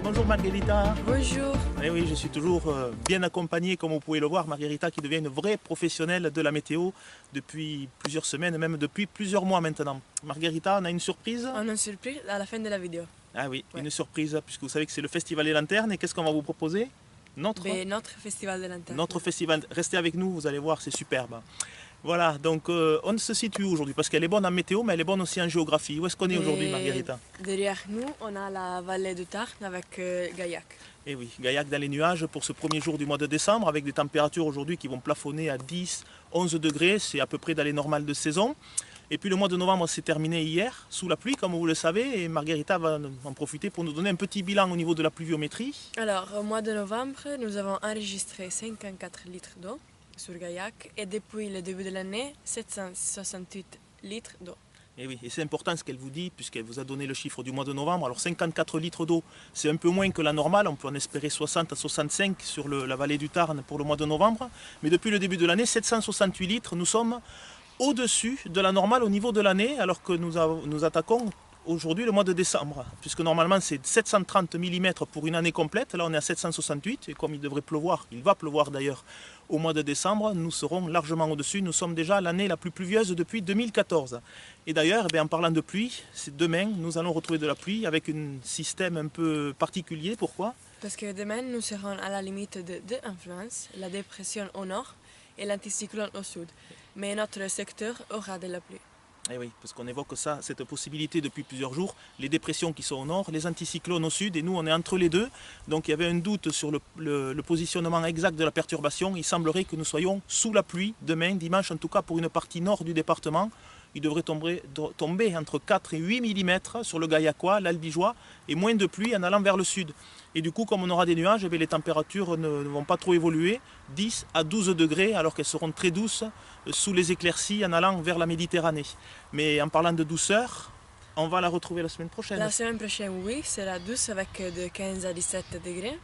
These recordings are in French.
Bonjour Margherita. Bonjour. Eh oui, je suis toujours bien accompagné, comme vous pouvez le voir, Margherita qui devient une vraie professionnelle de la météo depuis plusieurs semaines, même depuis plusieurs mois maintenant. Margherita, on a une surprise? On a une surprise à la fin de la vidéo. Ah oui, Ouais. une surprise, puisque vous savez que c'est le Festival des Lanternes. Et qu'est-ce qu'on va vous proposer? Notre festival de l'interne. Notre festival. Restez avec nous, vous allez voir, c'est superbe. Voilà, donc on se situe aujourd'hui, parce qu'elle est bonne en météo, mais elle est bonne aussi en géographie. Où est-ce qu'on est aujourd'hui, Margherita? Derrière nous, on a la vallée du Tarn avec Gaillac. Et oui, Gaillac dans les nuages pour ce premier jour du mois de décembre, avec des températures aujourd'hui qui vont plafonner à 10, 11 degrés, c'est à peu près dans les normales de saison. Et puis le mois de novembre s'est terminé hier, sous la pluie, comme vous le savez, et Margherita va en profiter pour nous donner un petit bilan au niveau de la pluviométrie. Alors, au mois de novembre, nous avons enregistré 54 litres d'eau sur Gaillac et depuis le début de l'année, 768 litres d'eau. Et oui, et c'est important ce qu'elle vous dit, puisqu'elle vous a donné le chiffre du mois de novembre. Alors 54 litres d'eau, c'est un peu moins que la normale, on peut en espérer 60 à 65 sur la vallée du Tarn pour le mois de novembre. Mais depuis le début de l'année, 768 litres, nous sommes au-dessus de la normale au niveau de l'année, alors que nous attaquons aujourd'hui le mois de décembre, puisque normalement c'est 730 mm pour une année complète, là on est à 768, et comme il devrait pleuvoir, il va pleuvoir d'ailleurs au mois de décembre, nous serons largement au-dessus, nous sommes déjà l'année la plus pluvieuse depuis 2014. Et d'ailleurs, en parlant de pluie, demain nous allons retrouver de la pluie avec un système un peu particulier, pourquoi? Parce que demain, nous serons à la limite de deux influences, la dépression au nord et l'anticyclone au sud. Mais notre secteur aura de la pluie. Eh oui, parce qu'on évoque ça, cette possibilité depuis plusieurs jours, les dépressions qui sont au nord, les anticyclones au sud, et nous on est entre les deux. Donc il y avait un doute sur le positionnement exact de la perturbation. Il semblerait que nous soyons sous la pluie demain, dimanche, en tout cas pour une partie nord du département. Il devrait tomber entre 4 et 8 mm sur le Gaillacois, l'Albigeois, et moins de pluie en allant vers le sud. Et du coup, comme on aura des nuages, les températures ne vont pas trop évoluer, 10 à 12 degrés, alors qu'elles seront très douces sous les éclaircies en allant vers la Méditerranée. Mais en parlant de douceur, on va la retrouver la semaine prochaine. La semaine prochaine, oui, sera douce avec de 15 à 17 degrés,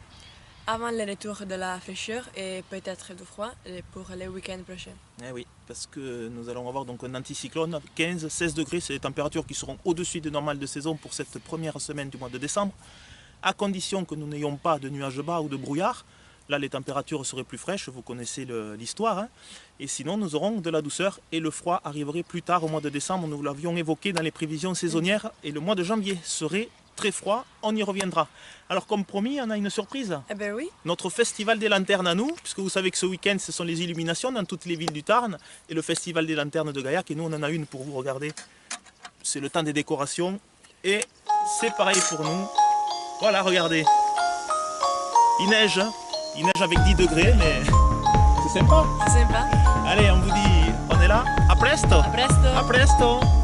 avant le retour de la fraîcheur et peut-être du froid pour le week-end prochain. Eh oui, parce que nous allons avoir donc un anticyclone, 15-16 degrés, c'est des températures qui seront au-dessus des normales de saison pour cette première semaine du mois de décembre, à condition que nous n'ayons pas de nuages bas ou de brouillard. Là, les températures seraient plus fraîches, vous connaissez l'histoire. Hein. Et sinon, nous aurons de la douceur et le froid arriverait plus tard au mois de décembre. Nous l'avions évoqué dans les prévisions saisonnières. Et le mois de janvier serait très froid, on y reviendra. Alors comme promis, on a une surprise. Eh bien oui. Notre festival des lanternes à nous, puisque vous savez que ce week-end, ce sont les illuminations dans toutes les villes du Tarn, et le festival des lanternes de Gaillac, et nous on en a une pour vous, regardez. C'est le temps des décorations, et c'est pareil pour nous. Voilà, regardez. Il neige avec 10 degrés, mais c'est sympa. C'est sympa. Allez, on vous dit, on est là. A presto. A presto. A presto.